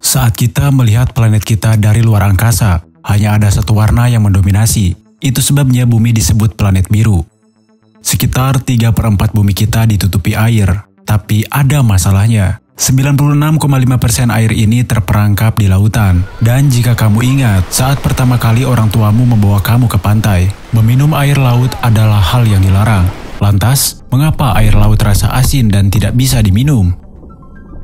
Saat kita melihat planet kita dari luar angkasa, hanya ada satu warna yang mendominasi. Itu sebabnya bumi disebut planet biru. Sekitar 3/4 bumi kita ditutupi air, tapi ada masalahnya. 96,5% air ini terperangkap di lautan. Dan jika kamu ingat, saat pertama kali orang tuamu membawa kamu ke pantai, meminum air laut adalah hal yang dilarang. Lantas, mengapa air laut rasa asin dan tidak bisa diminum?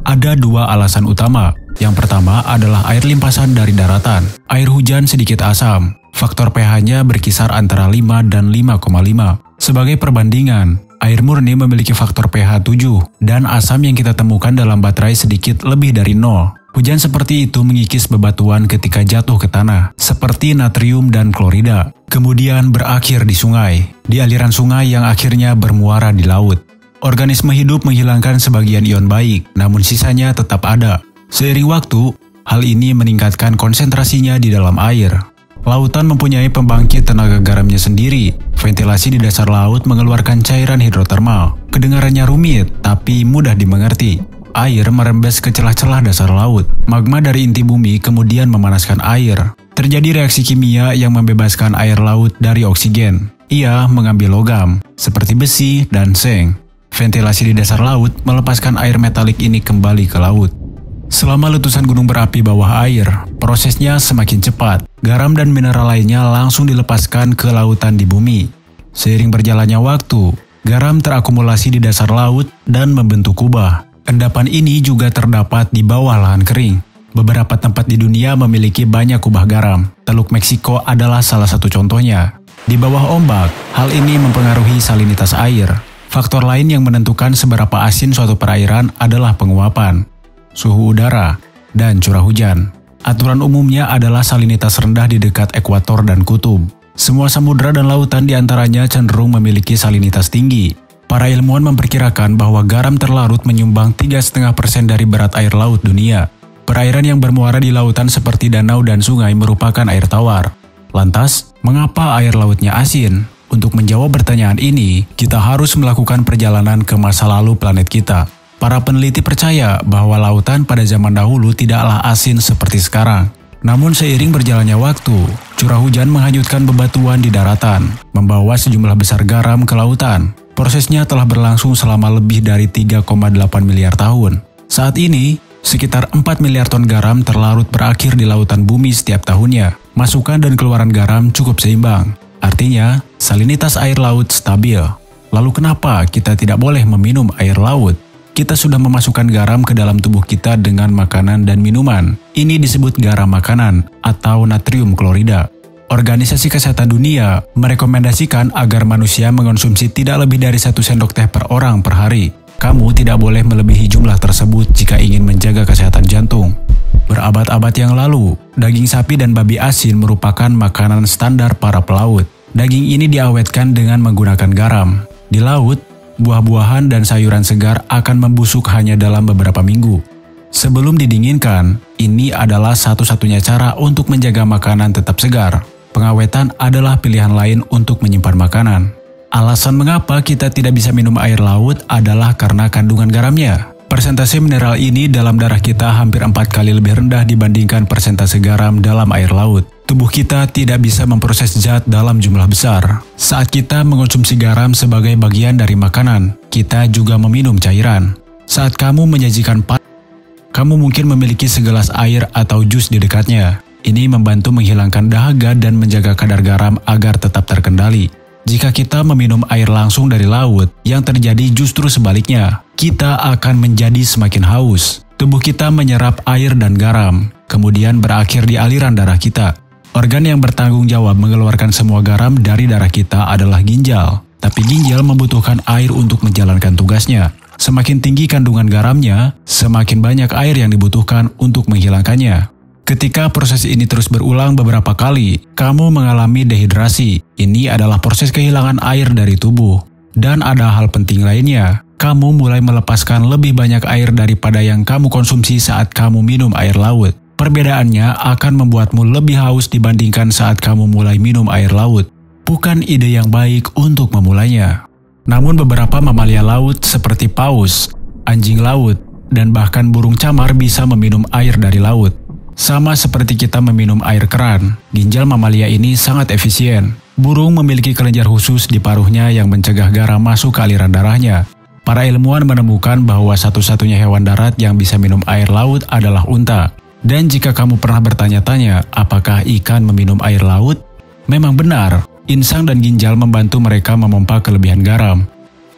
Ada dua alasan utama. Yang pertama adalah air limpasan dari daratan. Air hujan sedikit asam. Faktor pH-nya berkisar antara 5 dan 5,5. Sebagai perbandingan, air murni memiliki faktor pH 7 dan asam yang kita temukan dalam baterai sedikit lebih dari 0. Hujan seperti itu mengikis bebatuan ketika jatuh ke tanah, seperti natrium dan klorida. Kemudian berakhir di sungai, di aliran sungai yang akhirnya bermuara di laut. Organisme hidup menghilangkan sebagian ion baik, namun sisanya tetap ada. Seiring waktu, hal ini meningkatkan konsentrasinya di dalam air. Lautan mempunyai pembangkit tenaga garamnya sendiri. Ventilasi di dasar laut mengeluarkan cairan hidrotermal. Kedengarannya rumit, tapi mudah dimengerti. Air merembes ke celah-celah dasar laut. Magma dari inti bumi kemudian memanaskan air. Terjadi reaksi kimia yang membebaskan air laut dari oksigen. Ia mengambil logam, seperti besi dan seng. Ventilasi di dasar laut melepaskan air metalik ini kembali ke laut. Selama letusan gunung berapi bawah air, prosesnya semakin cepat. Garam dan mineral lainnya langsung dilepaskan ke lautan di bumi. Seiring berjalannya waktu, garam terakumulasi di dasar laut dan membentuk kubah. Endapan ini juga terdapat di bawah lahan kering. Beberapa tempat di dunia memiliki banyak kubah garam. Teluk Meksiko adalah salah satu contohnya. Di bawah ombak, hal ini mempengaruhi salinitas air. Faktor lain yang menentukan seberapa asin suatu perairan adalah penguapan, suhu udara, dan curah hujan. Aturan umumnya adalah salinitas rendah di dekat ekuator dan kutub. Semua samudera dan lautan diantaranya cenderung memiliki salinitas tinggi. Para ilmuwan memperkirakan bahwa garam terlarut menyumbang 3,5% dari berat air laut dunia. Perairan yang bermuara di lautan seperti danau dan sungai merupakan air tawar. Lantas, mengapa air lautnya asin? Untuk menjawab pertanyaan ini, kita harus melakukan perjalanan ke masa lalu planet kita. Para peneliti percaya bahwa lautan pada zaman dahulu tidaklah asin seperti sekarang. Namun seiring berjalannya waktu, curah hujan menghanyutkan bebatuan di daratan, membawa sejumlah besar garam ke lautan. Prosesnya telah berlangsung selama lebih dari 3,8 miliar tahun. Saat ini, sekitar 4 miliar ton garam terlarut berakhir di lautan bumi setiap tahunnya. Masukan dan keluaran garam cukup seimbang. Artinya, salinitas air laut stabil. Lalu kenapa kita tidak boleh meminum air laut? Kita sudah memasukkan garam ke dalam tubuh kita dengan makanan dan minuman. Ini disebut garam makanan atau natrium klorida. Organisasi Kesehatan Dunia merekomendasikan agar manusia mengonsumsi tidak lebih dari 1 sendok teh per orang per hari. Kamu tidak boleh melebihi jumlah tersebut jika ingin menjaga kesehatan jantung. Berabad-abad yang lalu, daging sapi dan babi asin merupakan makanan standar para pelaut. Daging ini diawetkan dengan menggunakan garam. Di laut, buah-buahan dan sayuran segar akan membusuk hanya dalam beberapa minggu. Sebelum didinginkan, ini adalah satu-satunya cara untuk menjaga makanan tetap segar. Pengawetan adalah pilihan lain untuk menyimpan makanan. Alasan mengapa kita tidak bisa minum air laut adalah karena kandungan garamnya. Persentase mineral ini dalam darah kita hampir 4 kali lebih rendah dibandingkan persentase garam dalam air laut. Tubuh kita tidak bisa memproses zat dalam jumlah besar. Saat kita mengonsumsi garam sebagai bagian dari makanan, kita juga meminum cairan. Saat kamu menyajikan kamu mungkin memiliki segelas air atau jus di dekatnya. Ini membantu menghilangkan dahaga dan menjaga kadar garam agar tetap terkendali. Jika kita meminum air langsung dari laut, yang terjadi justru sebaliknya. Kita akan menjadi semakin haus. Tubuh kita menyerap air dan garam, kemudian berakhir di aliran darah kita. Organ yang bertanggung jawab mengeluarkan semua garam dari darah kita adalah ginjal. Tapi ginjal membutuhkan air untuk menjalankan tugasnya. Semakin tinggi kandungan garamnya, semakin banyak air yang dibutuhkan untuk menghilangkannya. Ketika proses ini terus berulang beberapa kali, kamu mengalami dehidrasi. Ini adalah proses kehilangan air dari tubuh. Dan ada hal penting lainnya, kamu mulai melepaskan lebih banyak air daripada yang kamu konsumsi saat kamu minum air laut. Perbedaannya akan membuatmu lebih haus dibandingkan saat kamu mulai minum air laut. Bukan ide yang baik untuk memulainya. Namun beberapa mamalia laut seperti paus, anjing laut, dan bahkan burung camar bisa meminum air dari laut. Sama seperti kita meminum air keran, ginjal mamalia ini sangat efisien. Burung memiliki kelenjar khusus di paruhnya yang mencegah garam masuk ke aliran darahnya. Para ilmuwan menemukan bahwa satu-satunya hewan darat yang bisa minum air laut adalah unta. Dan jika kamu pernah bertanya-tanya apakah ikan meminum air laut? Memang benar, insang dan ginjal membantu mereka memompa kelebihan garam.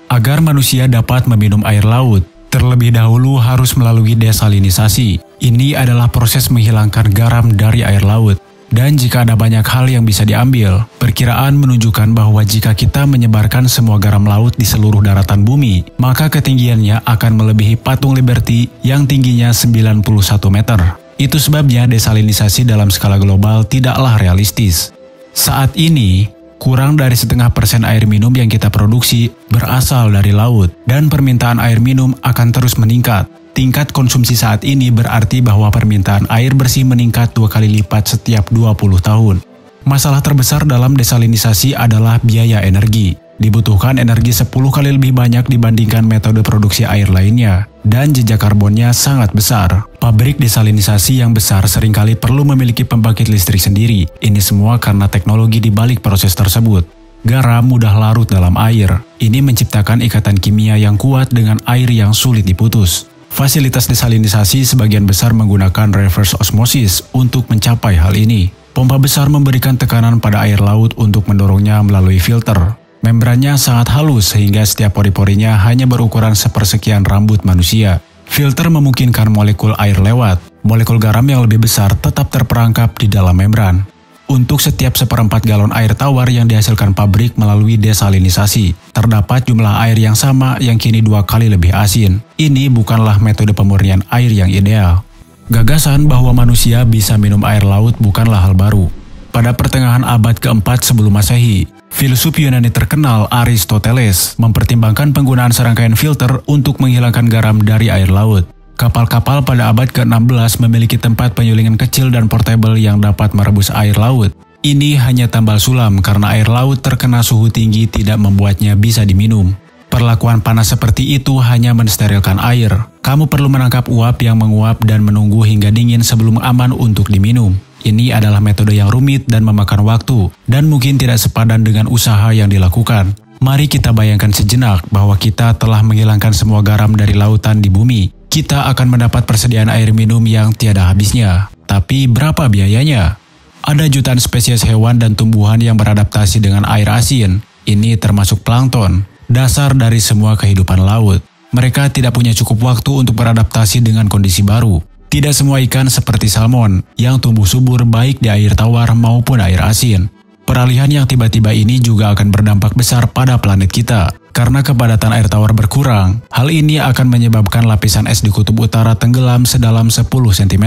Agar manusia dapat meminum air laut, terlebih dahulu harus melalui desalinisasi. Ini adalah proses menghilangkan garam dari air laut. Dan jika ada banyak hal yang bisa diambil, perkiraan menunjukkan bahwa jika kita menyebarkan semua garam laut di seluruh daratan bumi, maka ketinggiannya akan melebihi patung Liberty yang tingginya 91 meter. Itu sebabnya desalinisasi dalam skala global tidaklah realistis. Saat ini, kurang dari 0,5% air minum yang kita produksi berasal dari laut, dan permintaan air minum akan terus meningkat. Tingkat konsumsi saat ini berarti bahwa permintaan air bersih meningkat 2 kali lipat setiap 20 tahun. Masalah terbesar dalam desalinisasi adalah biaya energi. Dibutuhkan energi 10 kali lebih banyak dibandingkan metode produksi air lainnya, dan jejak karbonnya sangat besar. Pabrik desalinisasi yang besar seringkali perlu memiliki pembangkit listrik sendiri. Ini semua karena teknologi di balik proses tersebut. Garam mudah larut dalam air. Ini menciptakan ikatan kimia yang kuat dengan air yang sulit diputus. Fasilitas desalinisasi sebagian besar menggunakan reverse osmosis untuk mencapai hal ini. Pompa besar memberikan tekanan pada air laut untuk mendorongnya melalui filter. Membrannya sangat halus sehingga setiap pori-porinya hanya berukuran sepersekian rambut manusia. Filter memungkinkan molekul air lewat. Molekul garam yang lebih besar tetap terperangkap di dalam membran. Untuk setiap 1/4 galon air tawar yang dihasilkan pabrik melalui desalinisasi, terdapat jumlah air yang sama yang kini 2 kali lebih asin. Ini bukanlah metode pemurnian air yang ideal. Gagasan bahwa manusia bisa minum air laut bukanlah hal baru. Pada pertengahan abad ke-4 sebelum Masehi, filsuf Yunani terkenal Aristoteles mempertimbangkan penggunaan serangkaian filter untuk menghilangkan garam dari air laut. Kapal-kapal pada abad ke-16 memiliki tempat penyulingan kecil dan portable yang dapat merebus air laut. Ini hanya tambal sulam karena air laut terkena suhu tinggi tidak membuatnya bisa diminum. Perlakuan panas seperti itu hanya mensterilkan air. Kamu perlu menangkap uap yang menguap dan menunggu hingga dingin sebelum aman untuk diminum. Ini adalah metode yang rumit dan memakan waktu, dan mungkin tidak sepadan dengan usaha yang dilakukan. Mari kita bayangkan sejenak bahwa kita telah menghilangkan semua garam dari lautan di bumi. Kita akan mendapat persediaan air minum yang tiada habisnya. Tapi berapa biayanya? Ada jutaan spesies hewan dan tumbuhan yang beradaptasi dengan air asin. Ini termasuk plankton, dasar dari semua kehidupan laut. Mereka tidak punya cukup waktu untuk beradaptasi dengan kondisi baru. Tidak semua ikan seperti salmon yang tumbuh subur baik di air tawar maupun air asin. Peralihan yang tiba-tiba ini juga akan berdampak besar pada planet kita. Karena kepadatan air tawar berkurang, hal ini akan menyebabkan lapisan es di kutub utara tenggelam sedalam 10 cm.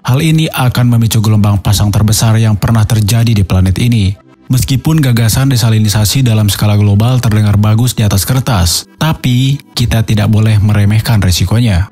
Hal ini akan memicu gelombang pasang terbesar yang pernah terjadi di planet ini. Meskipun gagasan desalinisasi dalam skala global terdengar bagus di atas kertas, tapi kita tidak boleh meremehkan resikonya.